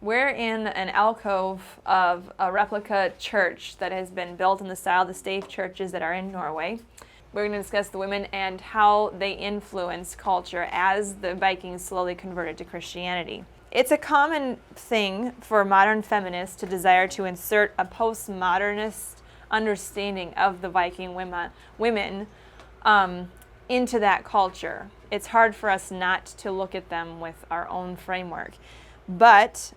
We're in an alcove of a replica church that has been built in the style of the stave churches that are in Norway. We're going to discuss the women and how they influenced culture as the Vikings slowly converted to Christianity. It's a common thing for modern feminists to desire to insert a postmodernist understanding of the Viking women into that culture. It's hard for us not to look at them with our own framework. But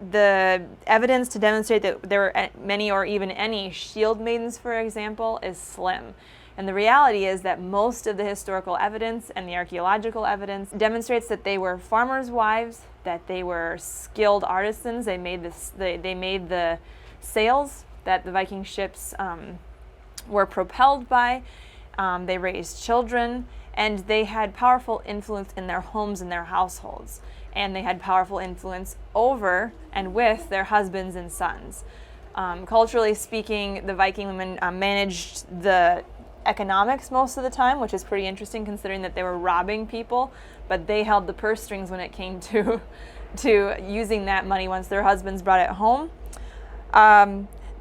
the evidence to demonstrate that there were many or even any shield maidens, for example, is slim. And the reality is that most of the historical evidence and the archaeological evidence demonstrates that they were farmers' wives, that they were skilled artisans. They made the sails that the Viking ships were propelled by. They raised children, and they had powerful influence in their homes and their households. And they had powerful influence over and with their husbands and sons. Culturally speaking, the Viking women managed the economics most of the time, which is pretty interesting considering that they were robbing people, but they held the purse strings when it came to using that money once their husbands brought it home.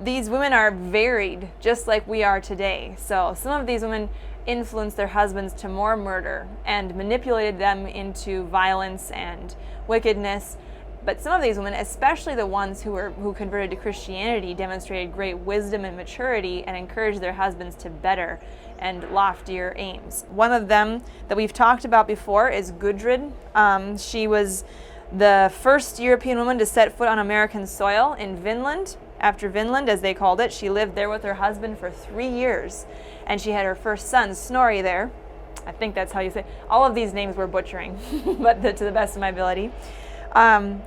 These women are varied, just like we are today. So some of these women influenced their husbands to more murder and manipulated them into violence and wickedness. But some of these women, especially the ones who converted to Christianity, demonstrated great wisdom and maturity and encouraged their husbands to better and loftier aims. One of them that we've talked about before is Gudrid. She was the first European woman to set foot on American soil in Vinland. After Vinland, as they called it, she lived there with her husband for 3 years, and she had her first son, Snorri, there. I think that's how you say it. All of these names we're butchering, but to the best of my ability.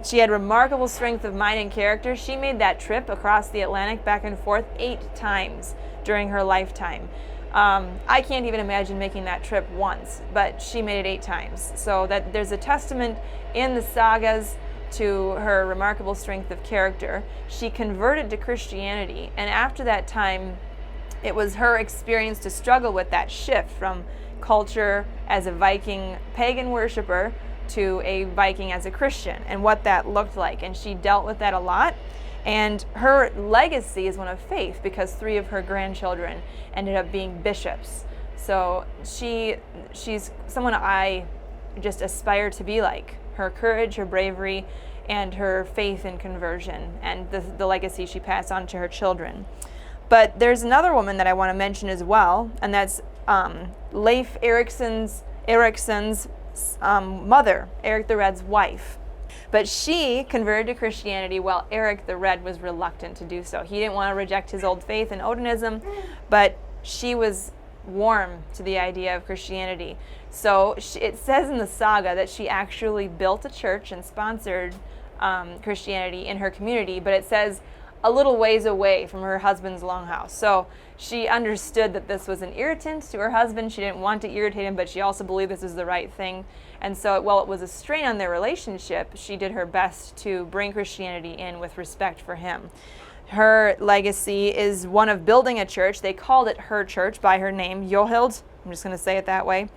She had remarkable strength of mind and character. She made that trip across the Atlantic back and forth 8 times during her lifetime. I can't even imagine making that trip once, but she made it 8 times. So that there's a testament in the sagas to her remarkable strength of character. She converted to Christianity, and after that time, it was her experience to struggle with that shift from culture as a Viking pagan worshiper to a Viking as a Christian and what that looked like. And she dealt with that a lot. And her legacy is one of faith because 3 of her grandchildren ended up being bishops. So she's someone I just aspire to be like. Her courage, her bravery, and her faith in conversion, and the legacy she passed on to her children. But there's another woman that I want to mention as well, and that's Leif Eriksson's mother, Eric the Red's wife. But she converted to Christianity while Eric the Red was reluctant to do so. He didn't want to reject his old faith in Odinism, but she was warm to the idea of Christianity. So it says in the saga that she actually built a church and sponsored Christianity in her community, but it says a little ways away from her husband's longhouse. So she understood that this was an irritant to her husband. She didn't want to irritate him, but she also believed this is the right thing. And so while it was a strain on their relationship, she did her best to bring Christianity in with respect for him. Her legacy is one of building a church. They called it her church by her name, Johild. I'm just going to say it that way.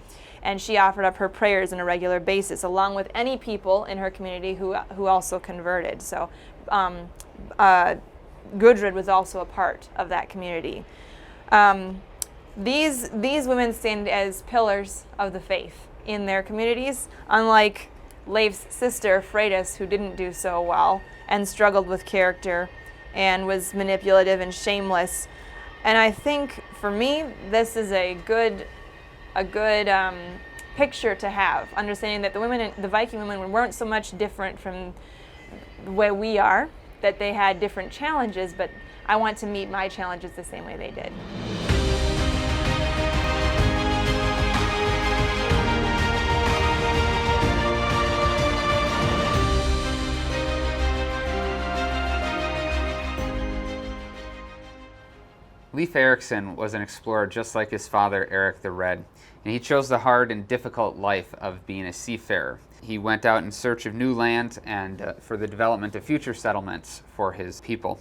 And she offered up her prayers on a regular basis, along with any people in her community who also converted. So Gudrid was also a part of that community. These women stand as pillars of the faith in their communities, unlike Leif's sister, Freydis, who didn't do so well and struggled with character and was manipulative and shameless. And I think for me, this is a good picture to have, understanding that the Viking women weren't so much different from the way we are, that they had different challenges, but I want to meet my challenges the same way they did. Leif Erikson was an explorer just like his father, Eric the Red, and he chose the hard and difficult life of being a seafarer. He went out in search of new land and for the development of future settlements for his people.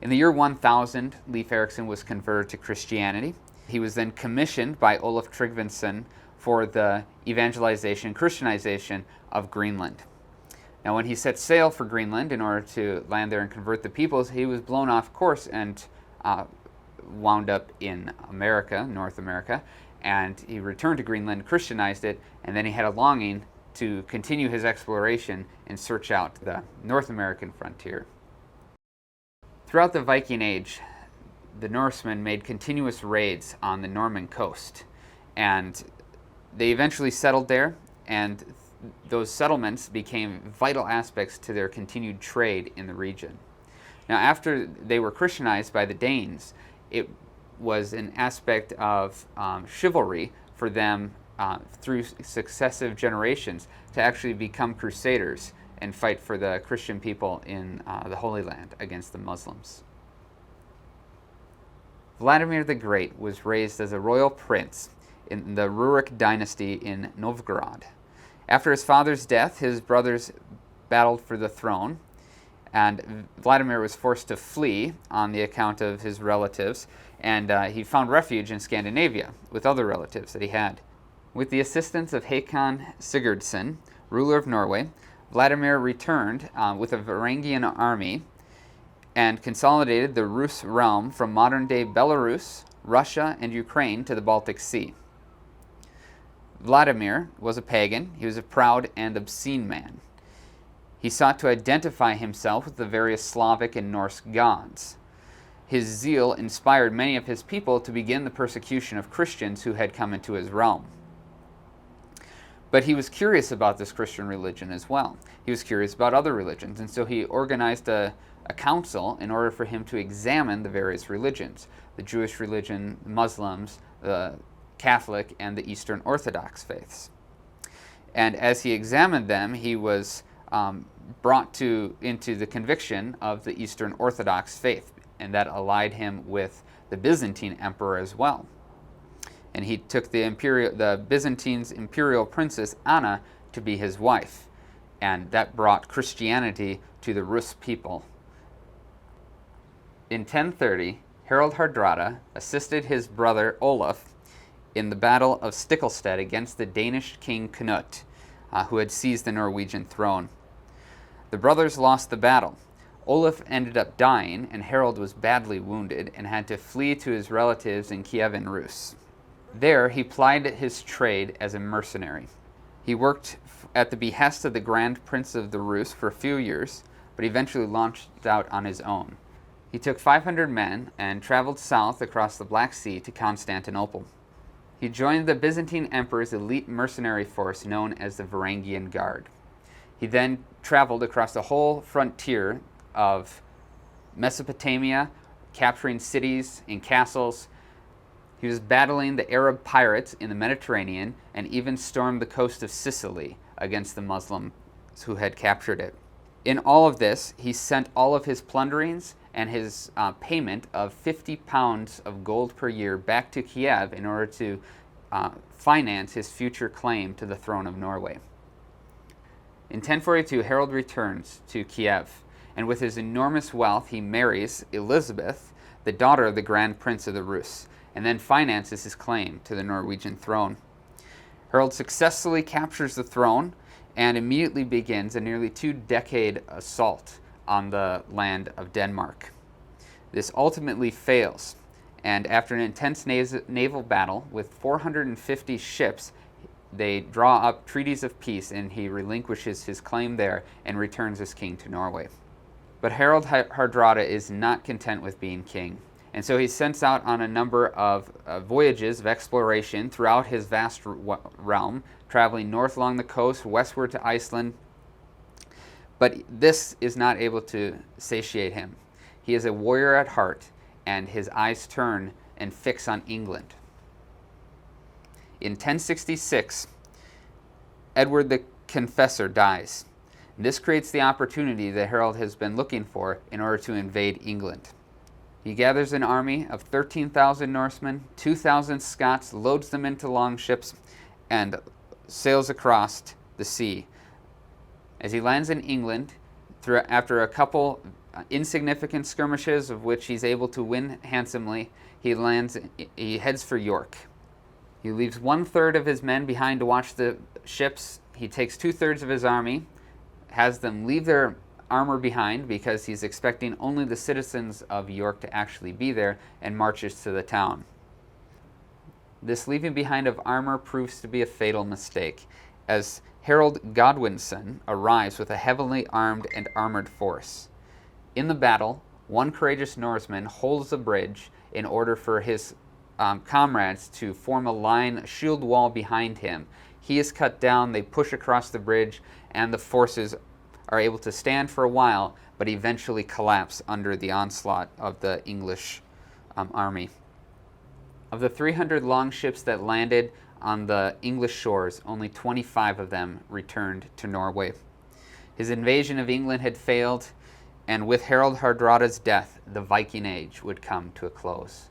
In the year 1000, Leif Erikson was converted to Christianity. He was then commissioned by Olaf Tryggvason for the evangelization, Christianization of Greenland. Now, when he set sail for Greenland in order to land there and convert the peoples, he was blown off course and wound up in America, North America, and he returned to Greenland, Christianized it, and then he had a longing to continue his exploration and search out the North American frontier. Throughout the Viking Age, the Norsemen made continuous raids on the Norman coast, and they eventually settled there, and those settlements became vital aspects to their continued trade in the region. Now, after they were Christianized by the Danes, it was an aspect of chivalry for them through successive generations to actually become crusaders and fight for the Christian people in the Holy Land against the Muslims. Vladimir the Great was raised as a royal prince in the Rurik dynasty in Novgorod. After his father's death, his brothers battled for the throne, and Vladimir was forced to flee on the account of his relatives, and he found refuge in Scandinavia with other relatives that he had. With the assistance of Hakon Sigurdsson, ruler of Norway, Vladimir returned with a Varangian army and consolidated the Rus realm from modern-day Belarus, Russia, and Ukraine to the Baltic Sea. Vladimir was a pagan. He was a proud and obscene man. He sought to identify himself with the various Slavic and Norse gods. His zeal inspired many of his people to begin the persecution of Christians who had come into his realm. But he was curious about this Christian religion as well. He was curious about other religions, and so he organized a council in order for him to examine the various religions, the Jewish religion, Muslims, the Catholic, and the Eastern Orthodox faiths. And as he examined them, he was brought into the conviction of the Eastern Orthodox faith, and that allied him with the Byzantine emperor as well. And he took the Byzantine's imperial princess Anna to be his wife, and that brought Christianity to the Rus people. In 1030, Harald Hardrada assisted his brother Olaf in the Battle of Stiklestad against the Danish king Knut, who had seized the Norwegian throne. The brothers lost the battle. Olaf ended up dying, and Harald was badly wounded and had to flee to his relatives in Kiev and Rus. There, he plied his trade as a mercenary. He worked at the behest of the Grand Prince of the Rus for a few years, but eventually launched out on his own. He took 500 men and traveled south across the Black Sea to Constantinople. He joined the Byzantine Emperor's elite mercenary force known as the Varangian Guard. He then traveled across the whole frontier of Mesopotamia, capturing cities and castles. He was battling the Arab pirates in the Mediterranean and even stormed the coast of Sicily against the Muslims who had captured it. In all of this, he sent all of his plunderings and his payment of 50 pounds of gold per year back to Kiev in order to finance his future claim to the throne of Norway. In 1042, Harald returns to Kiev, and with his enormous wealth, he marries Elizabeth, the daughter of the Grand Prince of the Rus, and then finances his claim to the Norwegian throne. Harald successfully captures the throne and immediately begins a nearly 2-decade assault on the land of Denmark. This ultimately fails, and after an intense naval battle with 450 ships, they draw up treaties of peace, and he relinquishes his claim there and returns as king to Norway. But Harald Hardrada is not content with being king, and so he sends out on a number of voyages of exploration throughout his vast realm, traveling north along the coast, westward to Iceland. But this is not able to satiate him. He is a warrior at heart, and his eyes turn and fix on England. In 1066, Edward the Confessor dies. This creates the opportunity that Harald has been looking for in order to invade England. He gathers an army of 13,000 Norsemen, 2,000 Scots, loads them into longships, and sails across the sea. As he lands in England, after a couple insignificant skirmishes of which he's able to win handsomely, he heads for York. He leaves 1/3 of his men behind to watch the ships. He takes 2/3 of his army, has them leave their armor behind because he's expecting only the citizens of York to actually be there, and marches to the town. This leaving behind of armor proves to be a fatal mistake, as Harold Godwinson arrives with a heavily armed and armored force. In the battle, one courageous Norseman holds the bridge in order for his comrades to form a line shield wall behind him. He is cut down, they push across the bridge, and the forces are able to stand for a while, but eventually collapse under the onslaught of the English army. Of the 300 longships that landed on the English shores, only 25 of them returned to Norway. His invasion of England had failed, and with Harald Hardrada's death, the Viking Age would come to a close.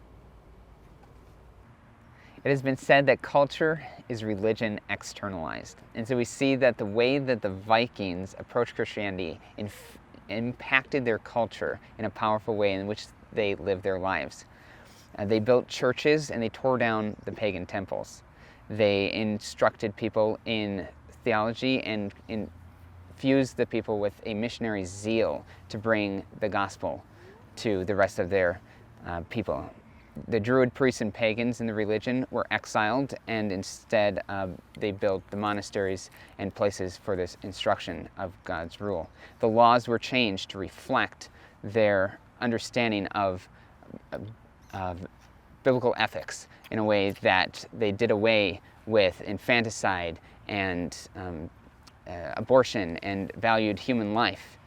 It has been said that culture is religion externalized. And so we see that the way that the Vikings approached Christianity impacted their culture in a powerful way in which they lived their lives. They built churches and they tore down the pagan temples. They instructed people in theology and infused the people with a missionary zeal to bring the gospel to the rest of their people. The Druid priests and pagans in the religion were exiled, and instead they built the monasteries and places for this instruction of God's rule. The laws were changed to reflect their understanding of biblical ethics in a way that they did away with infanticide and abortion and valued human life.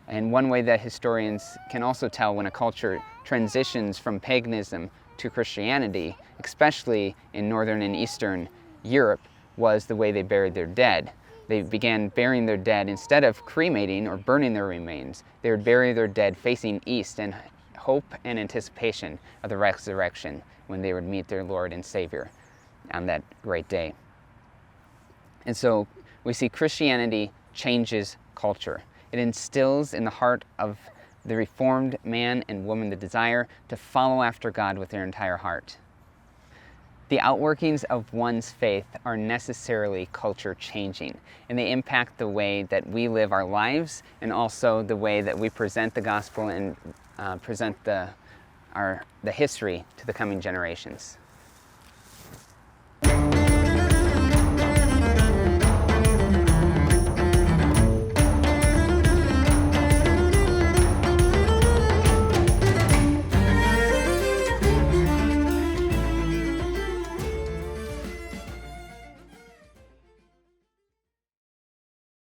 And one way that historians can also tell when a culture transitions from paganism to Christianity, especially in Northern and Eastern Europe, was the way they buried their dead. They began burying their dead instead of cremating or burning their remains. They would bury their dead facing east in hope and anticipation of the resurrection when they would meet their Lord and Savior on that great day. And so we see Christianity changes culture. It instills in the heart of the reformed man and woman the desire to follow after God with their entire heart. The outworkings of one's faith are necessarily culture changing, and they impact the way that we live our lives and also the way that we present the gospel and present the history to the coming generations.